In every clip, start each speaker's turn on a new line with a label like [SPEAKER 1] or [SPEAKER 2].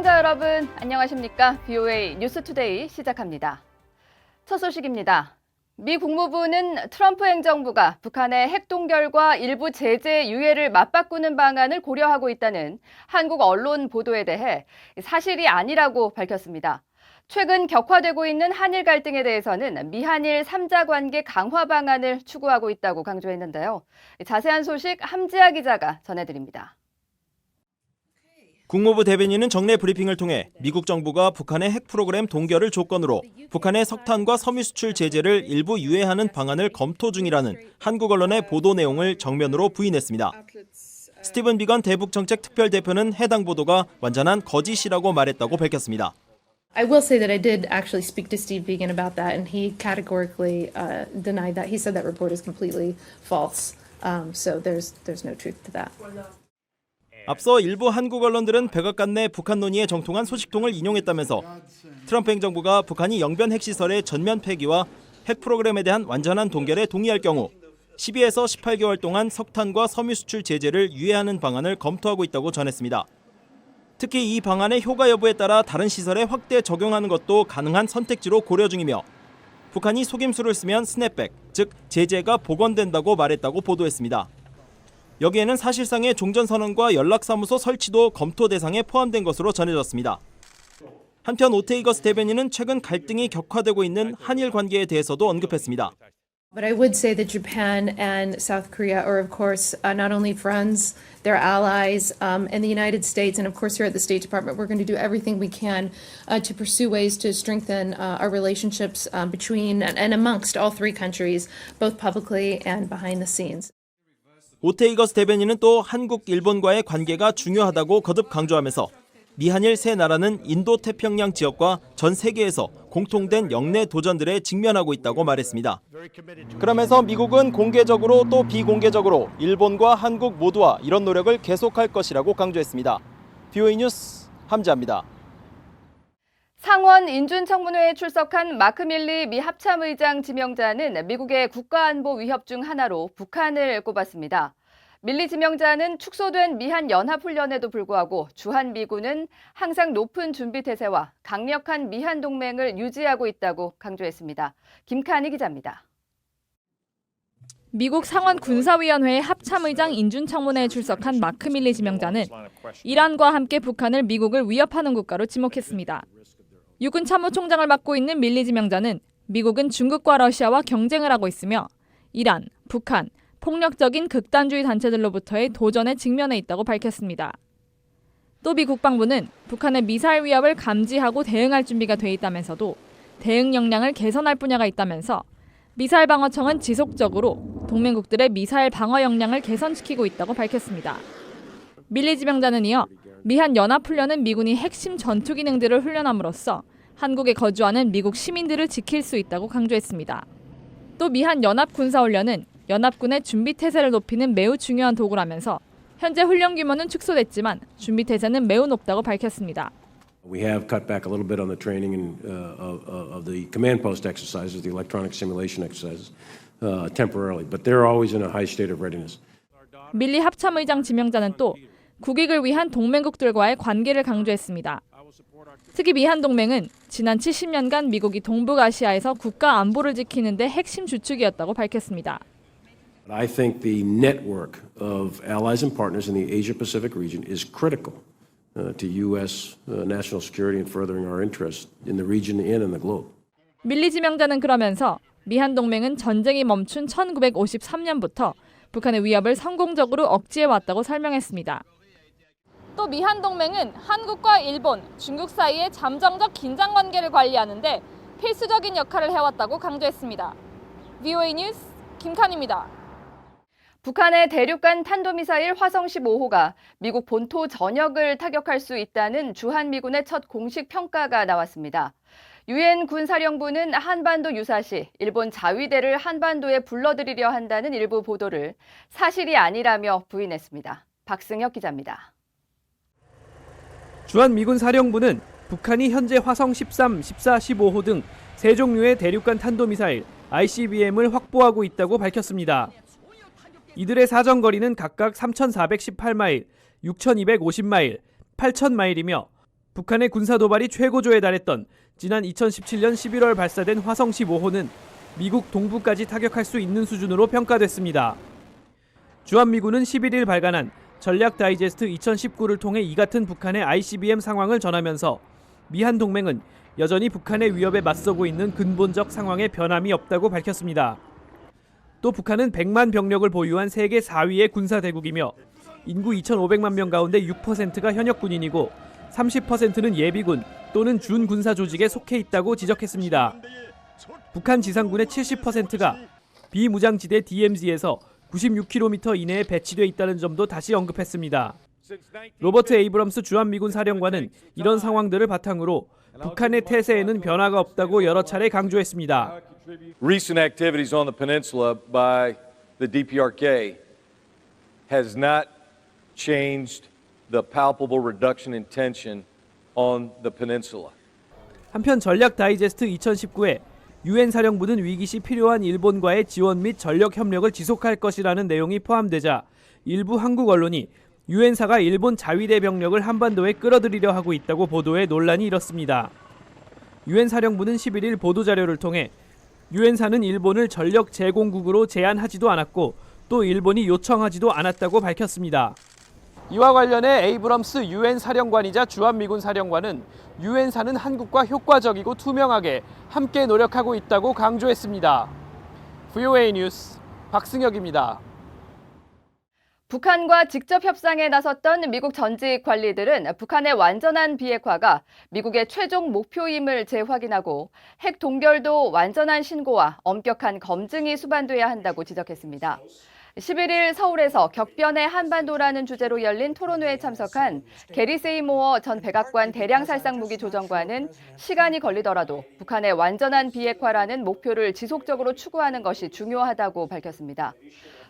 [SPEAKER 1] 시청자 여러분, 안녕하십니까? VOA 뉴스투데이 시작합니다. 첫 소식입니다. 미 국무부는 트럼프 행정부가 북한의 핵 동결과 일부 제재 유예를 맞바꾸는 방안을 고려하고 있다는 한국 언론 보도에 대해 사실이 아니라고 밝혔습니다. 최근 격화되고 있는 한일 갈등에 대해서는 미한일 3자 관계 강화 방안을 추구하고 있다고 강조했는데요. 자세한 소식 함지아 기자가 전해드립니다.
[SPEAKER 2] 국무부 대변인은 정례 브리핑을 통해 미국 정부가 북한의 핵 프로그램 동결을 조건으로 북한의 석탄과 섬유 수출 제재를 일부 유예하는 방안을 검토 중이라는 한국 언론의 보도 내용을 정면으로 부인했습니다. 스티븐 비건 대북 정책 특별 대표는 해당 보도가 완전한 거짓이라고 말했다고 밝혔습니다.
[SPEAKER 3] I will say that I did actually speak to Steve Biegun about that, and he categorically denied that. He said that report is completely false. So there's no truth to that.
[SPEAKER 2] 앞서 일부 한국 언론들은 백악관 내 북한 논의에 정통한 소식통을 인용했다면서 트럼프 행정부가 북한이 영변 핵시설의 전면 폐기와 핵 프로그램에 대한 완전한 동결에 동의할 경우 12에서 18개월 동안 석탄과 섬유 수출 제재를 유예하는 방안을 검토하고 있다고 전했습니다. 특히 이 방안의 효과 여부에 따라 다른 시설에 확대 적용하는 것도 가능한 선택지로 고려 중이며 북한이 속임수를 쓰면 스냅백, 즉 제재가 복원된다고 말했다고 보도했습니다. 여기에는 사실상의 종전선언과 연락사무소 설치도 검토 대상에 포함된 것으로 전해졌습니다. 한편 오테이거스 대변인은 최근 갈등이 격화되고 있는 한일 관계에 대해서도 언급했습니다.
[SPEAKER 3] But I would say that Japan and South Korea are, of course, not only friends, they're allies, and the United States, and of course here at the State Department, we're going to do everything we can to pursue ways to strengthen our relationships between and amongst all three countries, both publicly and behind the scenes.
[SPEAKER 2] 오테이거스 대변인은 또 한국, 일본과의 관계가 중요하다고 거듭 강조하면서 미한일 세 나라는 인도태평양 지역과 전 세계에서 공통된 영내 도전들에 직면하고 있다고 말했습니다. 그러면서 미국은 공개적으로 또 비공개적으로 일본과 한국 모두와 이런 노력을 계속할 것이라고 강조했습니다. VOA 뉴스 함지아입니다.
[SPEAKER 1] 상원 인준청문회에 출석한 마크 밀리 미 합참의장 지명자는 미국의 국가안보 위협 중 하나로 북한을 꼽았습니다. 밀리 지명자는 축소된 미한 연합훈련에도 불구하고 주한미군은 항상 높은 준비태세와 강력한 미한 동맹을 유지하고 있다고 강조했습니다. 김칸희 기자입니다.
[SPEAKER 4] 미국 상원 군사위원회의 합참의장 인준청문회에 출석한 마크 밀리 지명자는 이란과 함께 북한을 미국을 위협하는 국가로 지목했습니다. 육군 참모총장을 맡고 있는 밀리 지명자는 미국은 중국과 러시아와 경쟁을 하고 있으며 이란, 북한, 폭력적인 극단주의 단체들로부터의 도전에 직면해 있다고 밝혔습니다. 또 미 국방부는 북한의 미사일 위협을 감지하고 대응할 준비가 돼 있다면서도 대응 역량을 개선할 분야가 있다면서 미사일 방어청은 지속적으로 동맹국들의 미사일 방어 역량을 개선시키고 있다고 밝혔습니다. 밀리 지명자는 이어 미한 연합훈련은 미군이 핵심 전투 기능들을 훈련함으로써 한국에 거주하는 미국 시민들을 지킬 수 있다고 강조했습니다. 또 미한 연합군사훈련은 연합군의 준비태세를 높이는 매우 중요한 도구라면서 현재 훈련 규모는 축소됐지만 준비태세는 매우 높다고 밝혔습니다.
[SPEAKER 5] We have cut back a little bit on the training of the command post exercises, the electronic simulation exercises, temporarily, but they're always in a high state of readiness.
[SPEAKER 4] 밀리 합참의장 지명자는 또 국익을 위한 동맹국들과의 관계를 강조했습니다. 특히 미한 동맹은 지난 70년간 미국이 동북아시아에서 국가 안보를 지키는 데 핵심 주축이었다고 밝혔습니다.
[SPEAKER 5] I think the network of allies and partners in the Asia-Pacific region is critical to U.S. national security and furthering our interests in the region and in the globe.
[SPEAKER 4] 밀리 지명자는 그러면서 미한 동맹은 전쟁이 멈춘 1953년부터 북한의 위협을 성공적으로 억제해왔다고 설명했습니다. 또 미한 동맹은 한국과 일본, 중국 사이의 잠정적 긴장 관계를 관리하는 데 필수적인 역할을 해왔다고 강조했습니다. VOA 뉴스 김칸희입니다.
[SPEAKER 1] 북한의 대륙간 탄도미사일 화성 15호가 미국 본토 전역을 타격할 수 있다는 주한미군의 첫 공식 평가가 나왔습니다. 유엔 군사령부는 한반도 유사시 일본 자위대를 한반도에 불러들이려 한다는 일부 보도를 사실이 아니라며 부인했습니다. 박승혁 기자입니다.
[SPEAKER 6] 주한미군 사령부는 북한이 현재 화성 13, 14, 15호 등 세 종류의 대륙간 탄도미사일 ICBM을 확보하고 있다고 밝혔습니다. 이들의 사정거리는 각각 3,418마일, 6,250마일, 8,000마일이며 북한의 군사 도발이 최고조에 달했던 지난 2017년 11월 발사된 화성 15호는 미국 동부까지 타격할 수 있는 수준으로 평가됐습니다. 주한미군은 11일 발간한 전략 다이제스트 2019를 통해 이 같은 북한의 ICBM 상황을 전하면서 미한 동맹은 여전히 북한의 위협에 맞서고 있는 근본적 상황에 변함이 없다고 밝혔습니다. 또 북한은 100만 병력을 보유한 세계 4위의 군사대국이며 인구 2,500만 명 가운데 6%가 현역 군인이고 30%는 예비군 또는 준군사 조직에 속해 있다고 지적했습니다. 북한 지상군의 70%가 비무장지대 DMZ에서 96km 이내에 배치돼 있다는 점도 다시 언급했습니다. 로버트 에이브럼스 주한미군 사령관은 이런 상황들을 바탕으로 북한의 태세에는 변화가 없다고 여러 차례 강조했습니다.
[SPEAKER 7] Recent activities on the peninsula by the DPRK has not changed the palpable reduction in tension on the peninsula.
[SPEAKER 6] 한편 전략 다이제스트 2019에 유엔 사령부는 위기 시 필요한 일본과의 지원 및 전력 협력을 지속할 것이라는 내용이 포함되자 일부 한국 언론이 유엔사가 일본 자위대 병력을 한반도에 끌어들이려 하고 있다고 보도해 논란이 일었습니다. 유엔 사령부는 11일 보도자료를 통해 유엔사는 일본을 전력 제공국으로 제안하지도 않았고 또 일본이 요청하지도 않았다고 밝혔습니다. 이와 관련해 에이브럼스 유엔 사령관이자 주한미군 사령관은 유엔사는 한국과 효과적이고 투명하게 함께 노력하고 있다고 강조했습니다. VOA 뉴스 박승혁입니다.
[SPEAKER 1] 북한과 직접 협상에 나섰던 미국 전직 관리들은 북한의 완전한 비핵화가 미국의 최종 목표임을 재확인하고 핵 동결도 완전한 신고와 엄격한 검증이 수반돼야 한다고 지적했습니다. 11일 서울에서 격변의 한반도라는 주제로 열린 토론회에 참석한 게리 세이모어 전 백악관 대량살상무기 조정관은 시간이 걸리더라도 북한의 완전한 비핵화라는 목표를 지속적으로 추구하는 것이 중요하다고 밝혔습니다.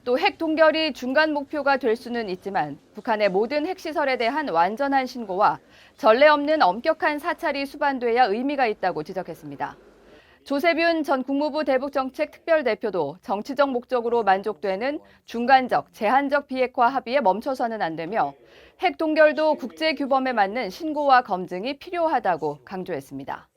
[SPEAKER 1] 또 핵 동결이 중간 목표가 될 수는 있지만 북한의 모든 핵시설에 대한 완전한 신고와 전례 없는 엄격한 사찰이 수반돼야 의미가 있다고 지적했습니다. 조세균 전 국무부 대북정책특별대표도 정치적 목적으로 만족되는 중간적, 제한적 비핵화 합의에 멈춰서는 안 되며 핵 동결도 국제규범에 맞는 신고와 검증이 필요하다고 강조했습니다.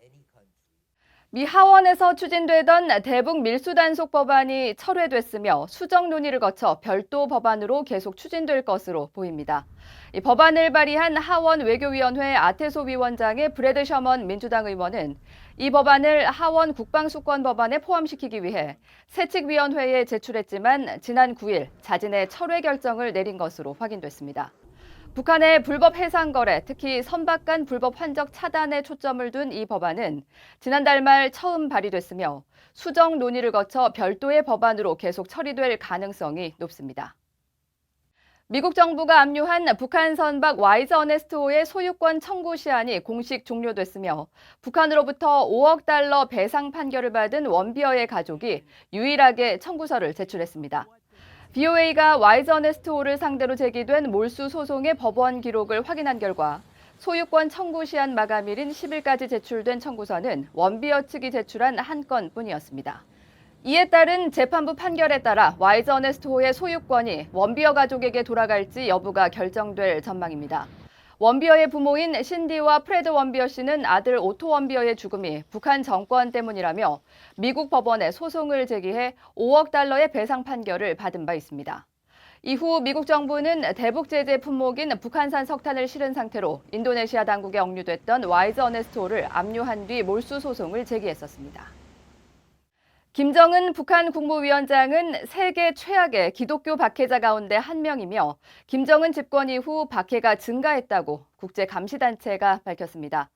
[SPEAKER 1] 미 하원에서 추진되던 대북 밀수 단속 법안이 철회됐으며 수정 논의를 거쳐 별도 법안으로 계속 추진될 것으로 보입니다. 이 법안을 발의한 하원 외교위원회 아태소 위원장의 브래드 셔먼 민주당 의원은 이 법안을 하원 국방수권 법안에 포함시키기 위해 세칙위원회에 제출했지만 지난 9일 자진의 철회 결정을 내린 것으로 확인됐습니다. 북한의 불법 해상 거래, 특히 선박 간 불법 환적 차단에 초점을 둔 이 법안은 지난달 말 처음 발의됐으며 수정 논의를 거쳐 별도의 법안으로 계속 처리될 가능성이 높습니다. 미국 정부가 압류한 북한 선박 와이즈 어네스트호의 소유권 청구 시한이 공식 종료됐으며 북한으로부터 5억 달러 배상 판결을 받은 원비어의 가족이 유일하게 청구서를 제출했습니다. VOA가 와이즈 어네스트호를 상대로 제기된 몰수 소송의 법원 기록을 확인한 결과 소유권 청구 시한 마감일인 10일까지 제출된 청구서는 원비어 측이 제출한 한 건뿐이었습니다. 이에 따른 재판부 판결에 따라 와이즈 어네스트호의 소유권이 원비어 가족에게 돌아갈지 여부가 결정될 전망입니다. 원비어의 부모인 신디와 프레드 원비어 씨는 아들 오토 원비어의 죽음이 북한 정권 때문이라며 미국 법원에 소송을 제기해 5억 달러의 배상 판결을 받은 바 있습니다. 이후 미국 정부는 대북 제재 품목인 북한산 석탄을 실은 상태로 인도네시아 당국에 억류됐던 와이즈 어네스트호를 압류한 뒤 몰수 소송을 제기했었습니다. 김정은 북한 국무위원장은 세계 최악의 기독교 박해자 가운데 한 명이며 김정은 집권 이후 박해가 증가했다고 국제감시단체가 밝혔습니다.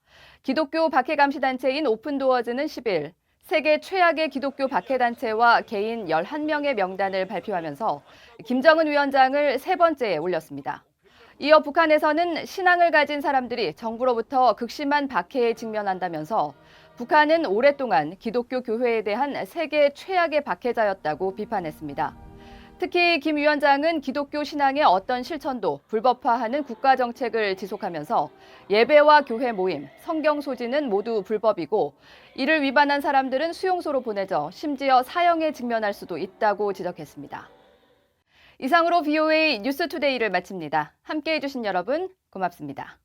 [SPEAKER 1] 기독교 박해감시단체인 오픈도어즈는 10일 세계 최악의 기독교 박해단체와 개인 11명의 명단을 발표하면서 김정은 위원장을 세 번째에 올렸습니다. 이어 북한에서는 신앙을 가진 사람들이 정부로부터 극심한 박해에 직면한다면서 북한은 오랫동안 기독교 교회에 대한 세계 최악의 박해자였다고 비판했습니다. 특히 김 위원장은 기독교 신앙의 어떤 실천도 불법화하는 국가 정책을 지속하면서 예배와 교회 모임, 성경 소지는 모두 불법이고 이를 위반한 사람들은 수용소로 보내져 심지어 사형에 직면할 수도 있다고 지적했습니다. 이상으로 VOA 뉴스투데이를 마칩니다. 함께해 주신 여러분 고맙습니다.